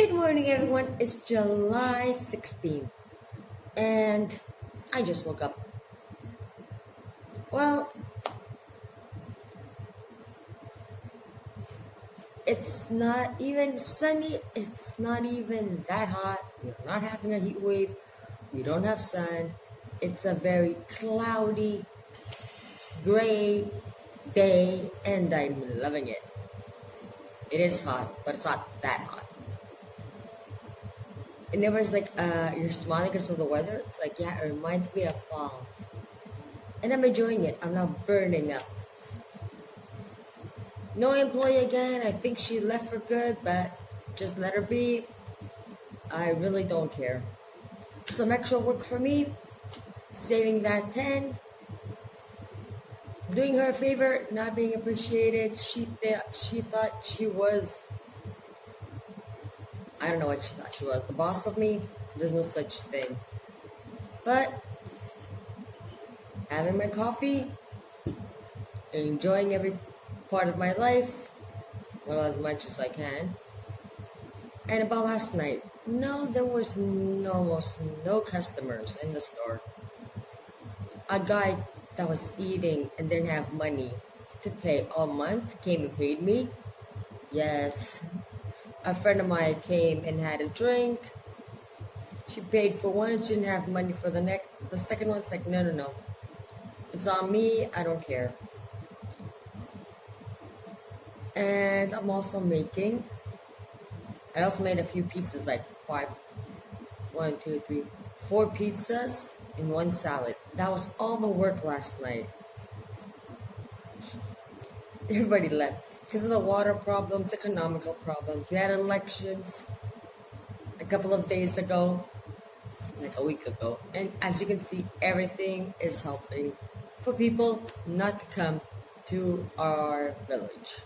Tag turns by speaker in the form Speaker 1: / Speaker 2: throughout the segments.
Speaker 1: Good morning, everyone. It's July 16th, and I just woke up. Well, it's not even sunny, it's not even that hot. We're not having a heat wave, we don't have sun. It's a very cloudy, gray day, and I'm loving it. It is hot, but it's not that hot. And everyone's like, you're smiling because of the weather? It's like, yeah, it reminds me of fall. And I'm enjoying it. I'm not burning up. No employee again. I think she left for good, but just let her be. I really don't care. Some extra work for me. Saving that 10. Doing her a favor, not being appreciated. She thought she was, I don't know what she thought she was, the boss of me. There's no such thing. But having my coffee, enjoying every part of my life, well, as much as I can. And about last night, no, there was almost no customers in the store. A guy that was eating and didn't have money to pay all month came and paid me. Yes. A friend of mine came and had a drink. She paid for one, she didn't have money for the second one. It's like, no. It's on me, I don't care. And I also made a few pizzas, like 4 pizzas and 1 salad. That was all the work last night. Everybody left because of the water problems, economical problems. We had elections a couple of days ago, like a week ago. And as you can see, everything is helping for people not to come to our village.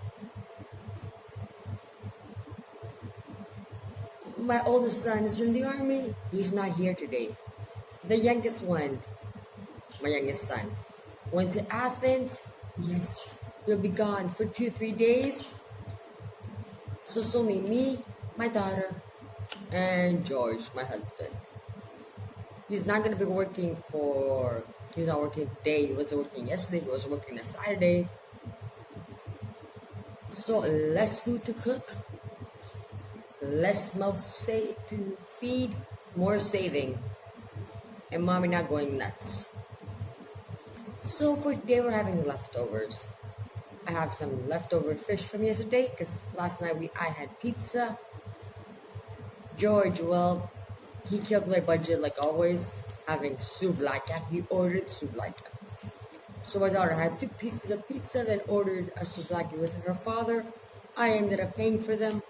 Speaker 1: My oldest son is in the army. He's not here today. The youngest one, my youngest son, went to Athens. Yes, he'll be gone for 2-3 days. So it's only me, my daughter, and George, my husband. He's not going to be he's not working today. He wasn't working yesterday. He was working on Saturday. So less food to cook, less mouths to feed, more saving, and mommy not going nuts. So for today we're having leftovers. I have some leftover fish from yesterday because last night I had pizza. George, well, he killed my budget like always, having souvlaki. He ordered souvlaki. So my daughter had 2 pieces of pizza, then ordered a souvlaki with her father. I ended up paying for them.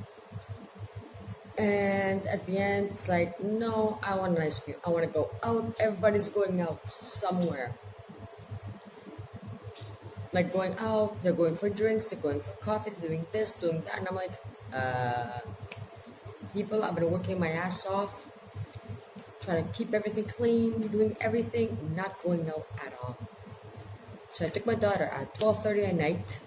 Speaker 1: And at the end, it's like, no, I want an ice cream. I want to go out. Everybody's going out somewhere. Like going out, they're going for drinks, they're going for coffee, doing this, doing that. And I'm like, people, I've been working my ass off, trying to keep everything clean, doing everything, not going out at all. So I took my daughter at 12:30 at night.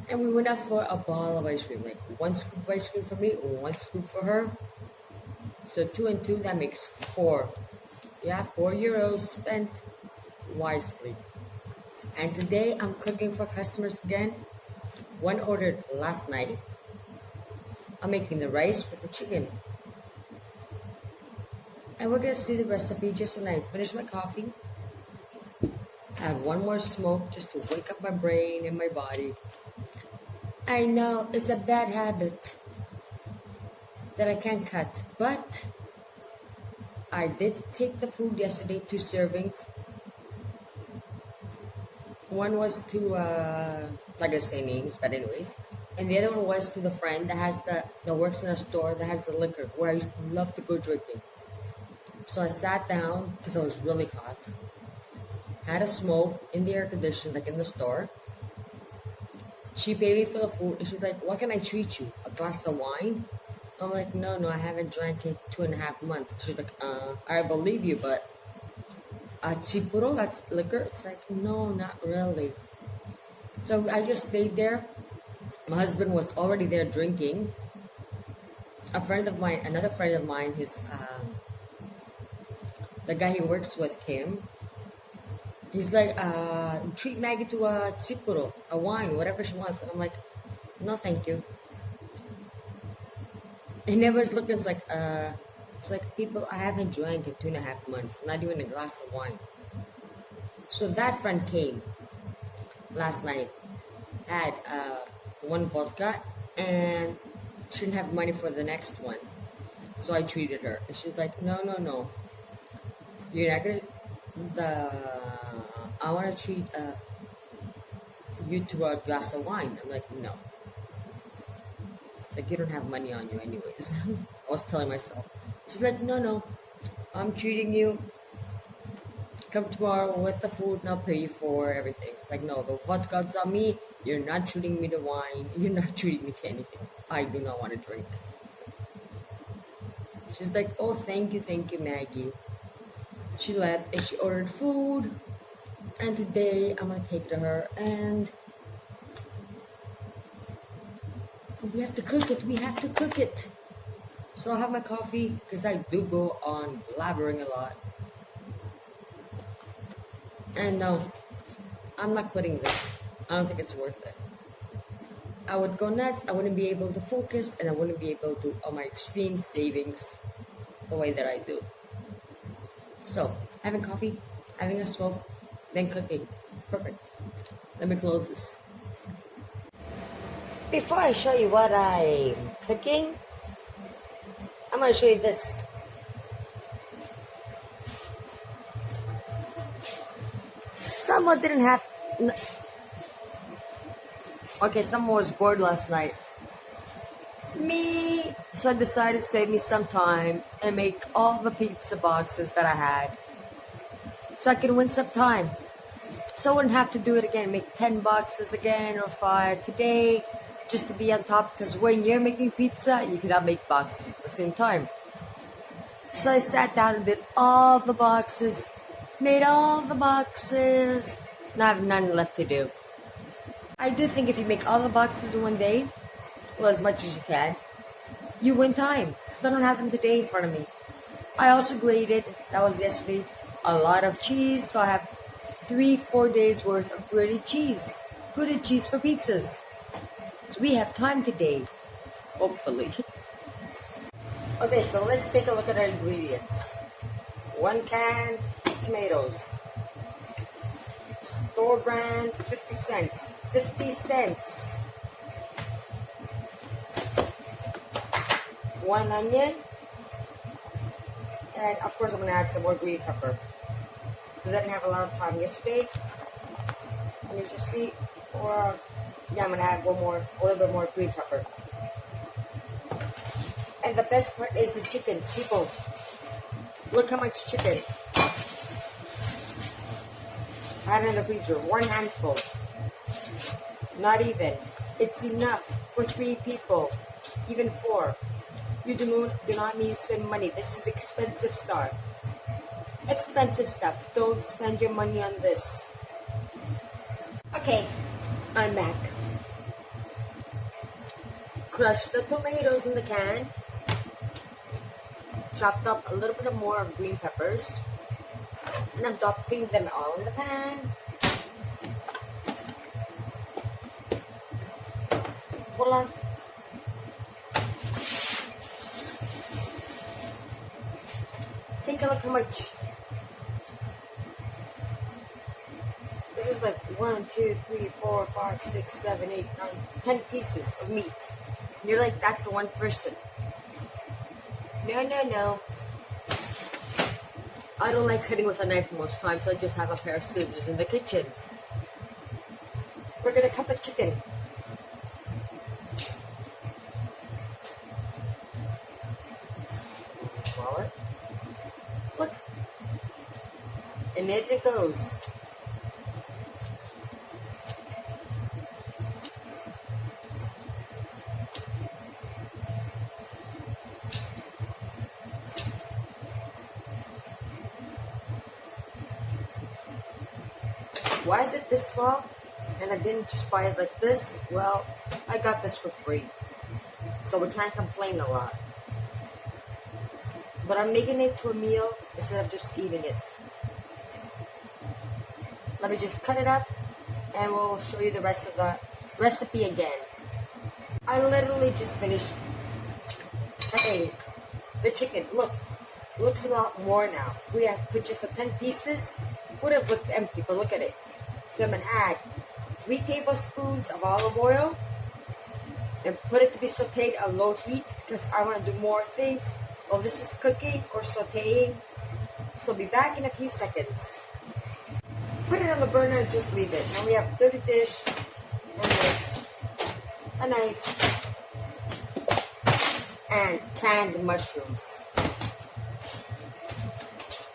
Speaker 1: And we went out for a ball of ice cream, like 1 scoop of ice cream for me, 1 scoop for her. So 2 and 2, that makes 4. Yeah, €4 spent wisely. And today I'm cooking for customers again. One ordered last night. I'm making the rice with the chicken. And we're gonna see the recipe just when I finish my coffee. I have 1 more smoke just to wake up my brain and my body. I know it's a bad habit that I can't cut, but I did take the food yesterday, 2 servings. One was to, like I say names, but anyways. And the other one was to the friend that works in a store that has the liquor, where I used to love to go drinking. So I sat down, because it was really hot, had a smoke in the air conditioner, like in the store. She paid me for the food, and she's like, what can I treat you? A glass of wine? I'm like, no, I haven't drank in 2.5 months. She's like, I believe you, but chipuro, that's liquor? It's like, no, not really. So I just stayed there My husband was already there drinking. A friend of mine, another friend of mine, the guy he works with came. He's like, treat Maggie to a tsipuro, a wine, whatever she wants. And I'm like, no, thank you. He never looked. It's like people I haven't drank in 2.5 months, not even a glass of wine. So that friend came last night, had one vodka, and she didn't have money for the next one. So I treated her, and she's like, no, no, no, you're not gonna. I want to treat you to a glass of wine. I'm like, no. It's like you don't have money on you, anyways. I was telling myself. She's like, no, no, I'm treating you. Come tomorrow with the food and I'll pay you for everything. It's like, no, the vodka's on me. You're not treating me to wine. You're not treating me to anything. I do not want to drink. She's like, oh, thank you, Maggie. She left and she ordered food. And today I'm going to take it to her and we have to cook it. So I'll have my coffee because I do go on blabbering a lot. And no, I'm not quitting this. I don't think it's worth it. I would go nuts, I wouldn't be able to focus, and I wouldn't be able to do all my extreme savings the way that I do. So, having coffee, having a smoke, then cooking. Perfect. Let me close this. Before I show you what I'm cooking, I'm going to show you this. Someone didn't have... Okay, someone was bored last night. Me! So I decided to save me some time and make all the pizza boxes that I had. So I could win some time. So I wouldn't have to do it again, make 10 boxes again or 5 today, just to be on top. Because when you're making pizza, you cannot make boxes at the same time. So I sat down and did all the boxes. Made all the boxes. Now I have none left to do. I do think if you make all the boxes in one day, well, as much as you can, you win time. Because I don't have them today in front of me. I also grated, that was yesterday, a lot of cheese. So I have 3-4 days worth of grated cheese. Grated cheese for pizzas. So we have time today. Hopefully. Okay, so let's take a look at our ingredients. 1 can tomatoes. Store brand, 50 cents. 50 cents. 1 onion. And of course I'm going to add some more green pepper. Because I didn't have a lot of time yesterday. And as you see, I'm going to add a little bit more green pepper. And the best part is the chicken. People, look how much chicken. I had in the freezer, 1 handful. Not even. It's enough for 3 people, even 4. You do not need to spend money. This is expensive stuff. Expensive stuff. Don't spend your money on this. Okay, I'm back. Crushed the tomatoes in the can. Chopped up a little bit more of green peppers. And I'm dumping them all in the pan. Hold on. Take a look how much. This is like 1, 2, 3, 4, 5, 6, 7, 8, 9, 10 pieces of meat. You're like that for one person. No. I don't like cutting with a knife most times, so I just have a pair of scissors in the kitchen. We're gonna cut the chicken. Swallow it. Look. And there it goes. Why is it this small? And I didn't just buy it like this? Well, I I got this for free, so we can't complain a lot. But I'm making it to a meal instead of just eating it. Let me just cut it up and we'll show you the rest of the recipe again. I literally just finished cutting the chicken. Look, it looks a lot more now. We have put just the 10 pieces. Would have looked empty, but look at it. So I'm going to add 3 tablespoons of olive oil and put it to be sauteed at low heat because I want to do more things. Well, this is cooking or sauteing. So I'll be back in a few seconds. Put it on the burner and just leave it. Now we have dirty dish and this, a knife, and canned mushrooms.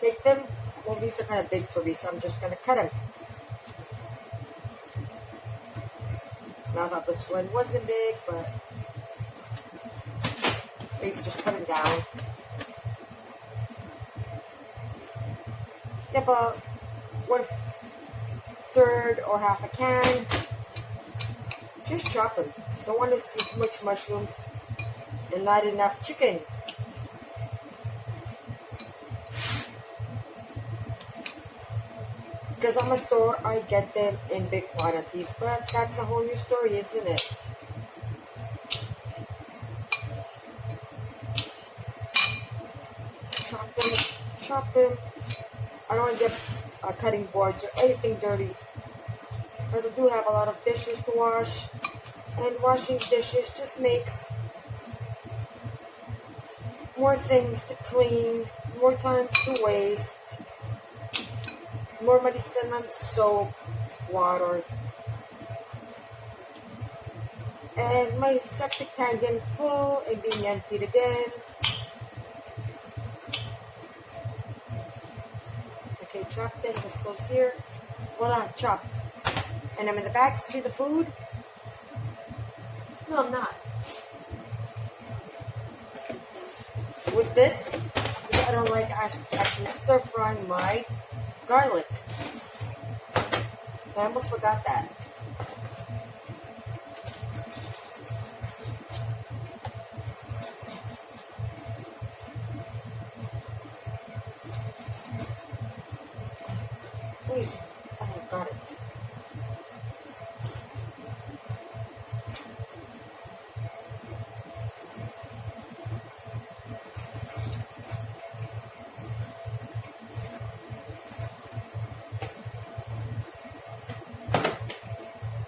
Speaker 1: Take them. Well, these are kind of big for me, so I'm just going to cut them. Now I thought this one wasn't big, but you can just put them down. About 1/3 or half a can. Just chop them. Don't want to see too much mushrooms and not enough chicken. Because on the store, I get them in big quantities, but that's a whole new story, isn't it? Chop them. I don't want to get cutting boards or anything dirty, because I do have a lot of dishes to wash, and washing dishes just makes more things to clean, more time to waste, more money spent on soap, water, and my septic tank getting full and being emptied again. Okay, chopped them. This goes here. Voila, chopped. And I'm in the back to see the food. No, I'm not. With this, I don't like actually stir frying my garlic. I almost forgot that. Please, I got it.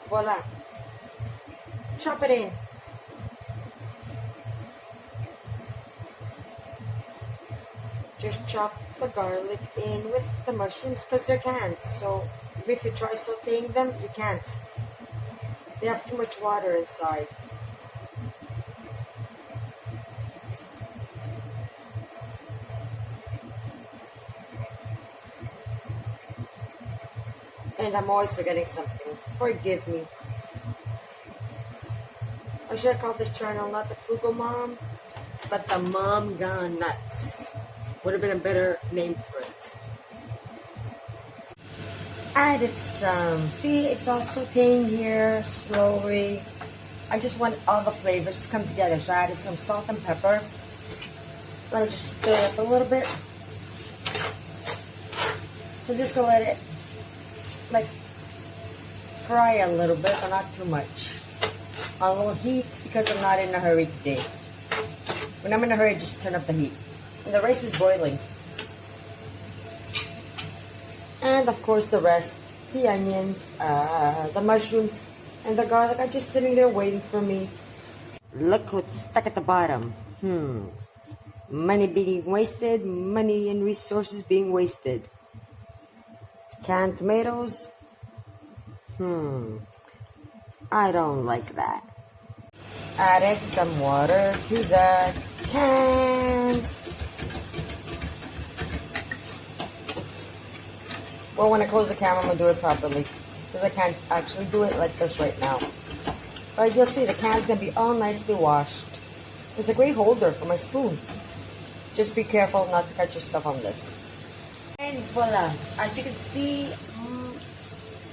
Speaker 1: Voila. Chop it in. Just chop the garlic in with the mushrooms because they're canned. So if you try sauteing them, you can't. They have too much water inside. And I'm always forgetting something. Forgive me. Or should I call this channel not the Frugal Mom, but the Mom Gone Nuts? Would have been a better name for it. Added some. See, it's also sauteing here slowly. I just want all the flavors to come together. So I added some salt and pepper. Let me just stir it up a little bit. So I'm just gonna let it like fry a little bit, but not too much. On low heat because I'm not in a hurry today. When I'm in a hurry, just turn up the heat. And the rice is boiling. And of course the rest, the onions, the mushrooms, and the garlic are just sitting there waiting for me. Look what's stuck at the bottom. Money being wasted, money and resources being wasted. Canned tomatoes. I don't like that. Added some water to the can. Oops. Well, when I close the camera, I'm going to do it properly, because I can't actually do it like this right now. But you'll see the can's going to be all nicely washed. It's a great holder for my spoon. Just be careful not to cut yourself on this. And voila. As you can see,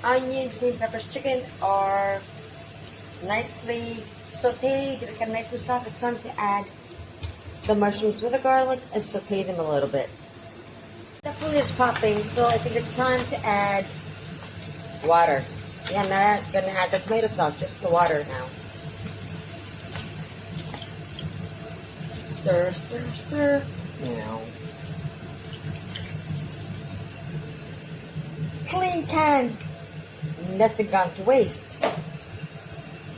Speaker 1: onions, green peppers, chicken are nicely sauteed, get it nicely soft. It's time to add the mushrooms with the garlic and saute them a little bit. The food is popping, so I think it's time to add water. Yeah, I'm not gonna add the tomato sauce, just the water now. Stir, stir, stir. Now. Clean can. Nothing gone to waste.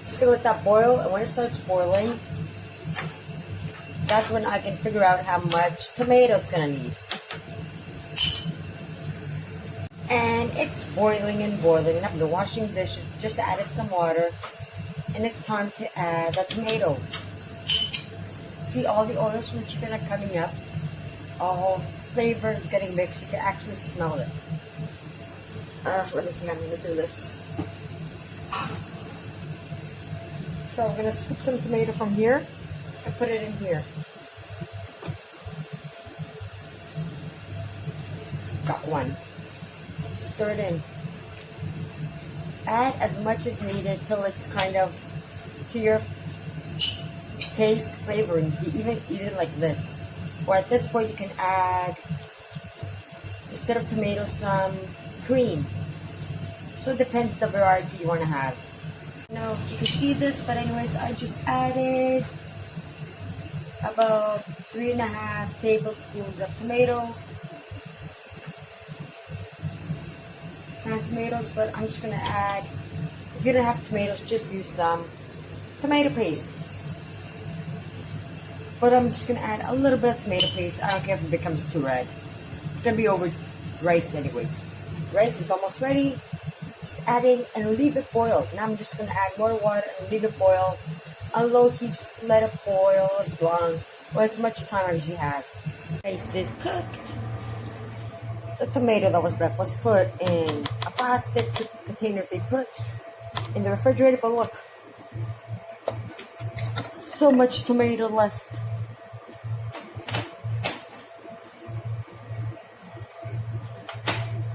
Speaker 1: Just gonna let that boil, and when it starts boiling, that's when I can figure out how much tomato it's gonna need. And it's boiling and boiling, and I've been washing dishes, just added some water, and it's time to add the tomato. See, all the oils from the chicken are coming up. All flavor is getting mixed. You can actually smell it. Let me see how I'm gonna do this. So I'm gonna scoop some tomato from here and put it in here. Got one. Stir it in. Add as much as needed till it's kind of to your taste flavoring. You even eat it like this. Or at this point you can add, instead of tomato, some cream. So it depends the variety you want to have. I don't know if you can see this, but anyways, I just added about 3.5 tablespoons of tomato. Tomatoes, but I'm just gonna add, if you don't have tomatoes, just use some tomato paste. But I'm just gonna add a little bit of tomato paste. I don't care if it becomes too red. It's gonna be over rice anyways. Rice is almost ready. Just adding and leave it boil. Now I'm just gonna add more water and leave it boil on low heat. Just let it boil as long or as much time as you have. Rice is cooked. The tomato that was left was put in a plastic container they put in the refrigerator, but look, so much tomato left.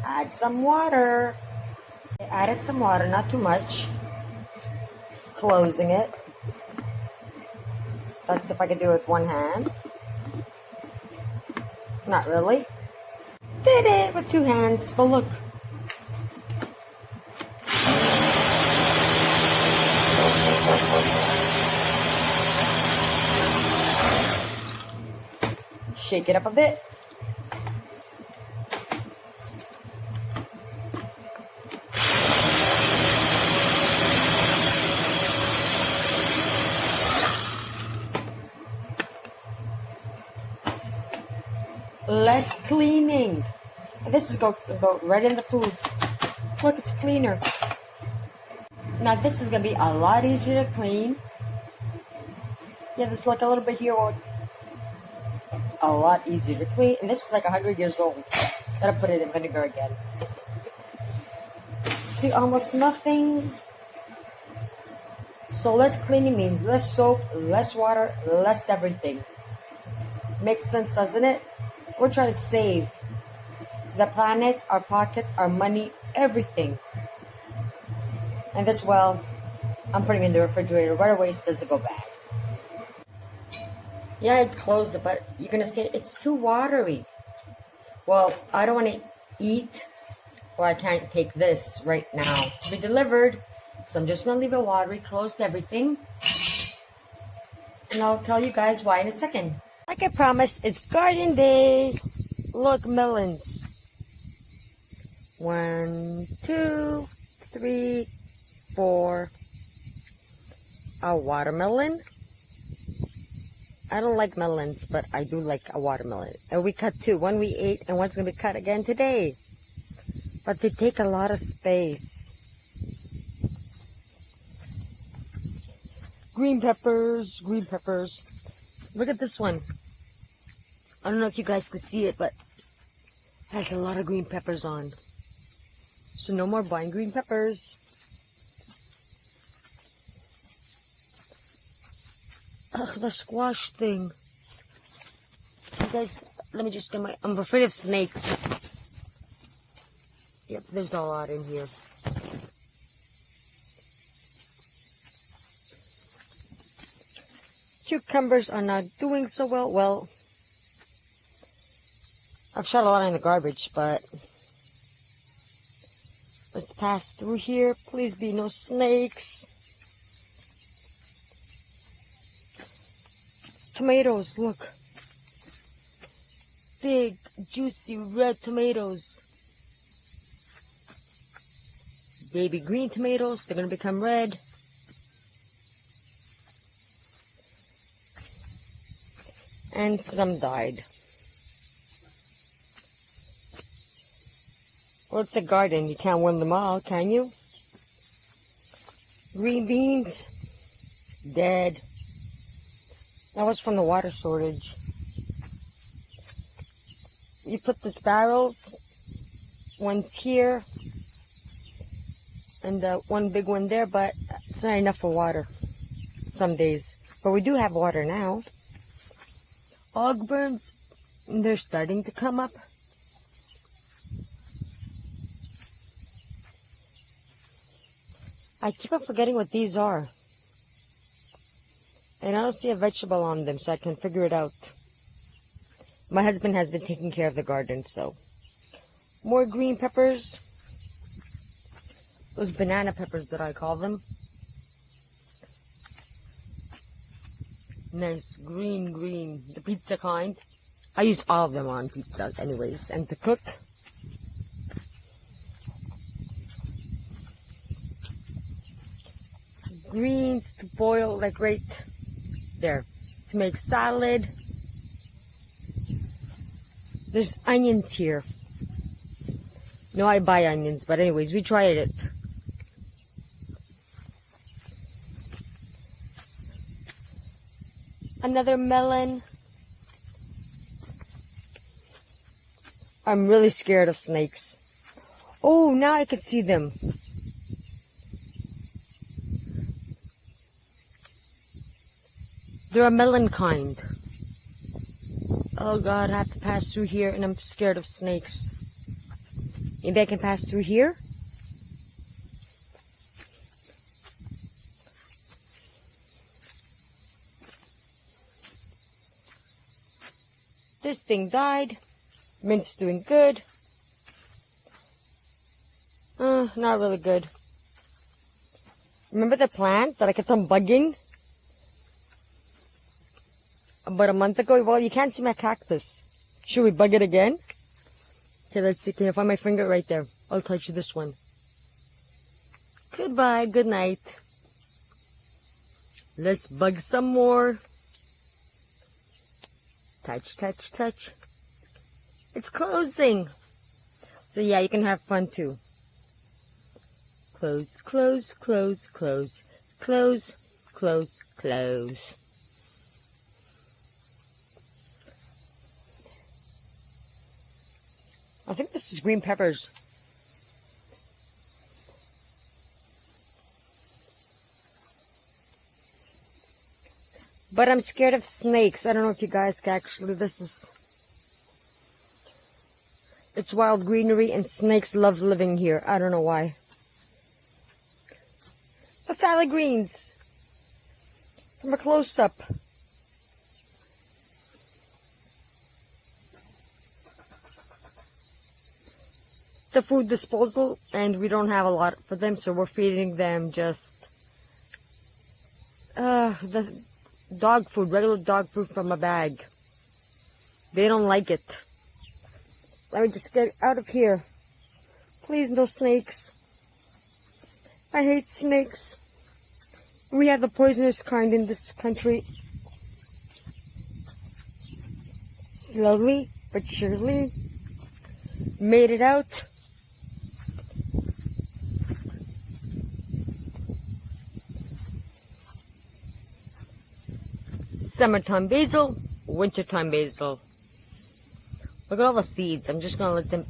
Speaker 1: Add some water. I added some water, not too much. Closing it. That's if I could do it with one hand. Not really. Did it with two hands, but look. Shake it up a bit. Less cleaning. And this is go right in the food. Look, it's cleaner. Now this is gonna be a lot easier to clean. Yeah, there's like a little bit here. A lot easier to clean. And this is like 100 years old. Gotta put it in vinegar again. See, almost nothing. So less cleaning means less soap, less water, less everything. Makes sense, doesn't it? We're trying to save the planet, our pocket, our money, everything. And this, well, I'm putting it in the refrigerator right away so it doesn't go bad. Yeah, I closed it, but you're going to say it's too watery. Well, I don't want to eat, or I can't take this right now to be delivered. So I'm just going to leave it watery, closed everything. And I'll tell you guys why in a second. Like I promised, it's garden day. Look, melons. 1, 2, 3, 4. A watermelon. I don't like melons, but I do like a watermelon. And we cut two. One we ate, and one's going to be cut again today. But they take a lot of space. Green peppers, green peppers. Look at this one. I don't know if you guys can see it, but it has a lot of green peppers on. So no more buying green peppers. Ugh, the squash thing. You guys, let me just get my... I'm afraid of snakes. Yep, there's a lot in here. Cucumbers are not doing so well. Well, I've shot a lot in the garbage, but let's pass through here. Please be no snakes. Tomatoes, look. Big, juicy red tomatoes. Baby green tomatoes, they're going to become red. And some died. Well, it's a garden. You can't win them all, can you? Green beans, dead. That was from the water shortage. You put the barrels, one's here, and one big one there, but it's not enough for water some days. But we do have water now. Ogburns, they're starting to come up. I keep on forgetting what these are. And I don't see a vegetable on them, so I can figure it out. My husband has been taking care of the garden, so. More green peppers. Those banana peppers that I call them. Nice green, the pizza kind. I use all of them on pizza anyways, and to cook. Greens to boil, like right there, to make salad. There's onions here. No, I buy onions, but anyways, we tried it. Another melon. I'm really scared of snakes. Oh, now I can see them. They're a melon kind. Oh God, I have to pass through here and I'm scared of snakes. Maybe I can pass through here? This thing died. Mint's doing good. Not really good. Remember the plant that I kept on bugging? About a month ago? Well, you can't see my cactus. Should we bug it again? Okay, let's see. Can you find my finger right there? I'll touch this one. Goodbye. Good night. Let's bug some more. Touch, touch, touch. It's closing. So yeah, you can have fun too. Close, close, close, close. Close, close, close. I think this is green peppers. But I'm scared of snakes. I don't know if you guys can actually, it's wild greenery and snakes love living here. I don't know why. The salad greens. From a close-up. The food disposal, and we don't have a lot for them, so we're feeding them just the dog food, regular dog food from a bag. They don't like it. Let me just get out of here. Please, no snakes. I hate snakes. We have the poisonous kind in this country. Slowly but surely made it out. Summertime basil, wintertime basil. Look at all the seeds. I'm just going to let them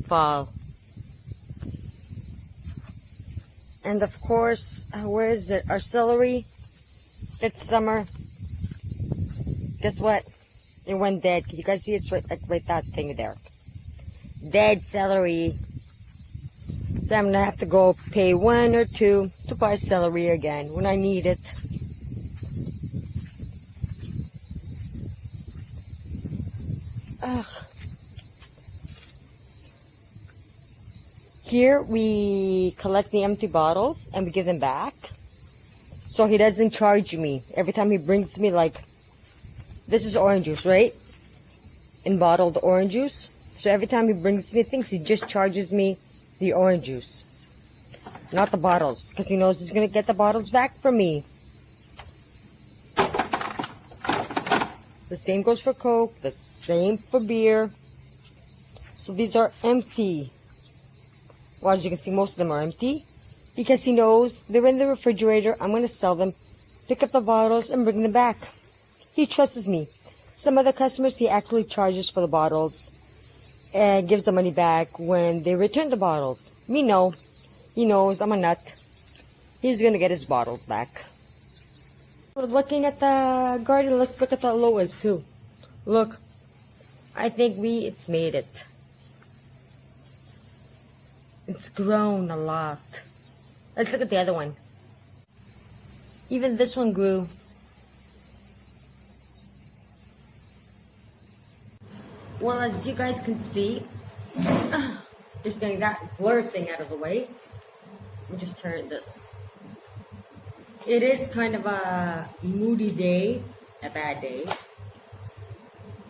Speaker 1: fall. And of course, where is it? Our celery. It's summer. Guess what? It went dead. Can you guys see it? It's right that thing there. Dead celery. So I'm going to have to go pay $1 or $2 to buy celery again when I need it. Here we collect the empty bottles and we give them back. So he doesn't charge me every time he brings me, like, this is orange juice, right? In bottled orange juice. So every time he brings me things, he just charges me the orange juice, not the bottles, because he knows he's going to get the bottles back from me. The same goes for Coke, the same for beer. So these are empty. Well, as you can see, most of them are empty, because he knows they're in the refrigerator. I'm going to sell them, pick up the bottles, and bring them back. He trusts me. Some other customers, he actually charges for the bottles and gives the money back when they return the bottles. Me, no. He knows I'm a nut. He's going to get his bottles back. We're looking at the garden. Let's look at the lowest too. Look, I think it's made it. It's grown a lot. Let's look at the other one. Even this one grew. Well, as you guys can see, just getting that blur thing out of the way. Let me just turn this. It is kind of a moody day, a bad day.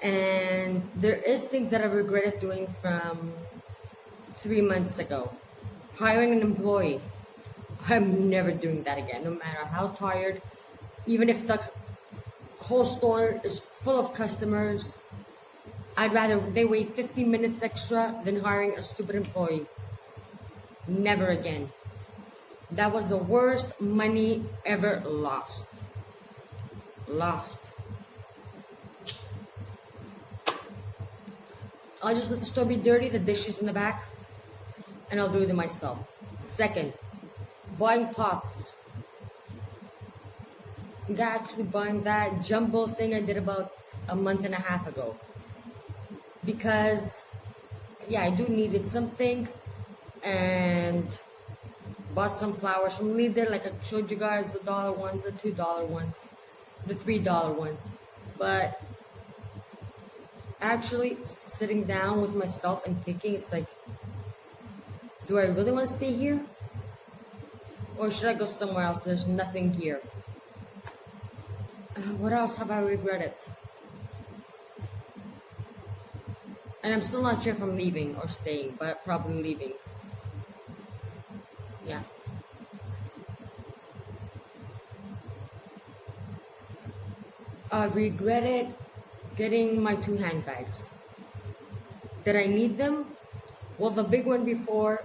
Speaker 1: And there is things that I regretted doing from 3 months ago. Hiring an employee. I'm never doing that again, no matter how tired. Even if the whole store is full of customers, I'd rather they wait 15 minutes extra than hiring a stupid employee. Never again. That was the worst money ever lost. I'll just let the store be dirty, the dishes in the back, and I'll do it myself. Second, buying pots. Actually buying that jumbo thing I did about a month and a half ago. Because, yeah, I do needed some things, and bought some flowers from Lidl, like I showed you guys, the $1 ones, the $2 ones, the $3 ones. But actually sitting down with myself and thinking, it's like, do I really want to stay here? Or should I go somewhere else? There's nothing here. What else have I regretted? And I'm still not sure if I'm leaving or staying, but probably leaving. Yeah. I regretted getting my 2 handbags. Did I need them? Well, the big one before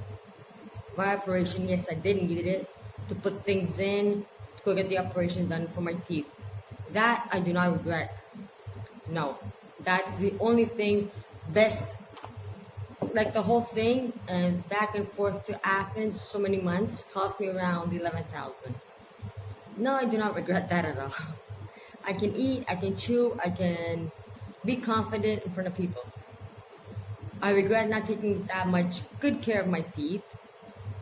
Speaker 1: my operation, yes, I did need it to put things in, to go get the operation done for my teeth. That I do not regret. No, that's the only thing best. Like the whole thing and back and forth to Athens, so many months, cost me around 11,000. No, I do not regret that at all. I can eat, I can chew, I can be confident in front of people. I regret not taking that much good care of my teeth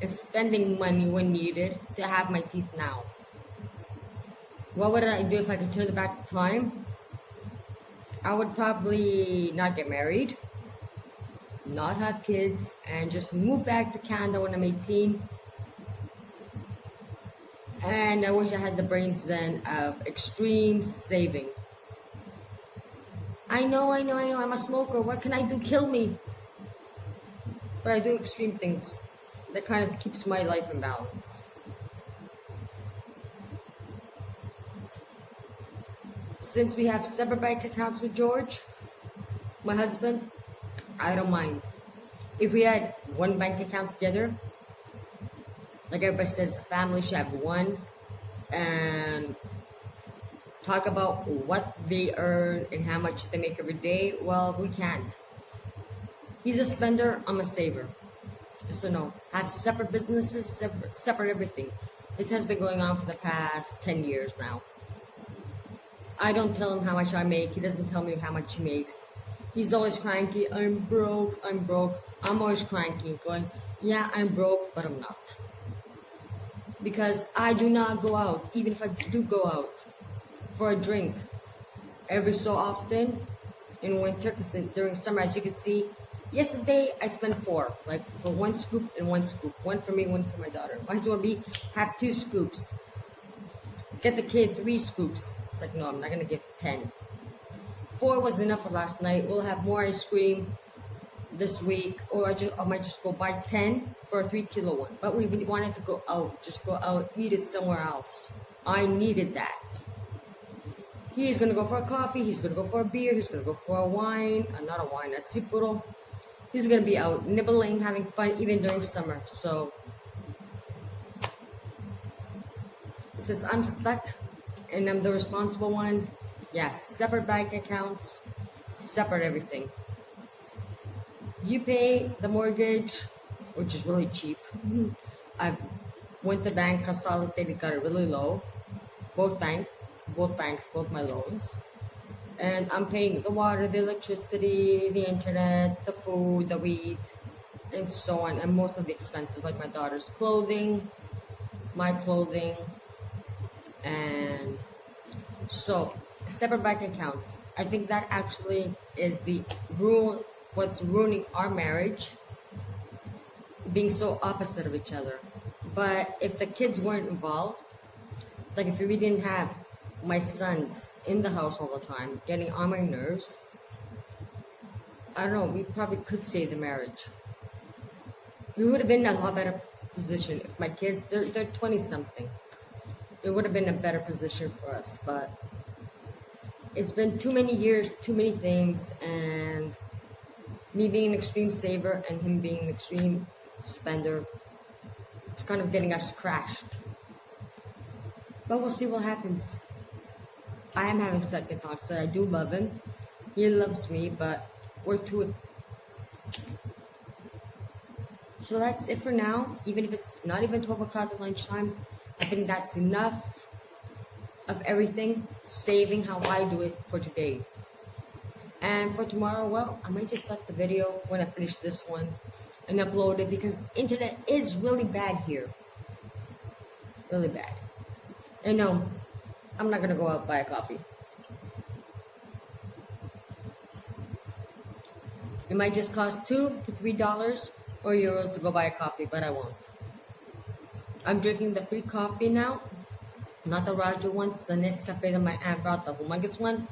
Speaker 1: and spending money when needed to have my teeth now. What would I do if I could turn back time? I would probably not get married, not have kids, and just move back to Canada when I'm 18. And I wish I had the brains then of extreme saving. I know, I'm a smoker. What can I do? Kill me. But I do extreme things that kind of keeps my life in balance. Since we have separate bank accounts with George, my husband, I don't mind. If we had one bank account together, like everybody says, the family should have one, and talk about what they earn and how much they make every day. Well, we can't. He's a spender, I'm a saver. So no, have separate businesses, separate everything. This has been going on for the past 10 years now. I don't tell him how much I make. He doesn't tell me how much he makes. He's always cranky. I'm broke. I'm always cranky, going, yeah, I'm broke, but I'm not. Because I do not go out, even if I do go out for a drink. Every so often, in winter, because during summer, as you can see, yesterday I spent 4, like for 1 scoop and 1 scoop, 1 for me, 1 for my daughter. Might as well have 2 scoops. Get the kid 3 scoops. It's like, no, I'm not gonna give 10. 4 was enough for last night. We'll have more ice cream this week, or I might just go buy 10 for a 3-kilo one. But we really wanted to go out, just go out, eat it somewhere else. I needed that. He's gonna go for a coffee, he's gonna go for a beer, he's gonna go for a wine, not a wine, a tsipuro. He's gonna be out nibbling, having fun, even during summer. So, since I'm stuck and I'm the responsible one, yeah, separate bank accounts, separate everything. You pay the mortgage, which is really cheap. I went to bank, consolidated, got it really low. Both banks, both my loans. And I'm paying the water, the electricity, the internet, the food, the weed, and so on. And most of the expenses, like my daughter's clothing, my clothing, and so separate bank accounts. I think that actually is the rule. What's ruining our marriage, being so opposite of each other. But if the kids weren't involved, like if we didn't have my sons in the house all the time, getting on my nerves, I don't know, we probably could save the marriage. We would have been in a lot better position if my kids, they're 20-something. It would have been a better position for us, but it's been too many years, too many things, and me being an extreme saver and him being an extreme spender, it's kind of getting us crashed. But we'll see what happens. I am having second thoughts that I do love him. He loves me, but we're too. So that's it for now. Even if it's not even 12 o'clock at lunchtime, I think that's enough of everything, saving how I do it for today. And for tomorrow, well, I might just start the video when I finish this one and upload it, because internet is really bad here. Really bad. And no, I'm not gonna go out and buy a coffee. It might just cost $2 to $3 or euros to go buy a coffee, but I won't. I'm drinking the free coffee now, not the Roger ones, the Nescafe that my aunt brought, the humongous one.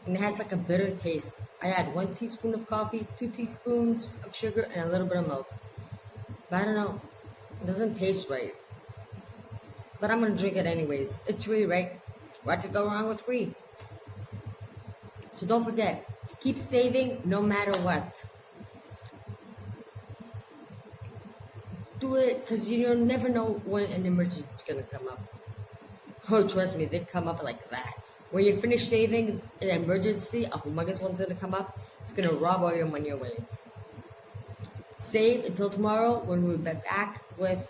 Speaker 1: And it has like a bitter taste. I add 1 teaspoon of coffee, 2 teaspoons of sugar, and a little bit of milk. But I don't know, it doesn't taste right. But I'm gonna drink it anyways. It's free, right? What could go wrong with free? So don't forget, keep saving no matter what. Do it, because you never know when an emergency is gonna come up. Oh, trust me, they come up like that. When you finish saving, an emergency, a humongous one's gonna come up. It's gonna rob all your money away. Save until tomorrow when we'll be back with,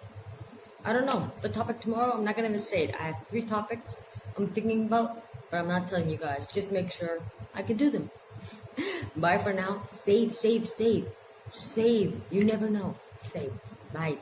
Speaker 1: I don't know, the topic tomorrow. I'm not gonna even say it. I have 3 topics I'm thinking about, but I'm not telling you guys. Just make sure I can do them. Bye for now. Save, save, save. Save. You never know. Save. Bye.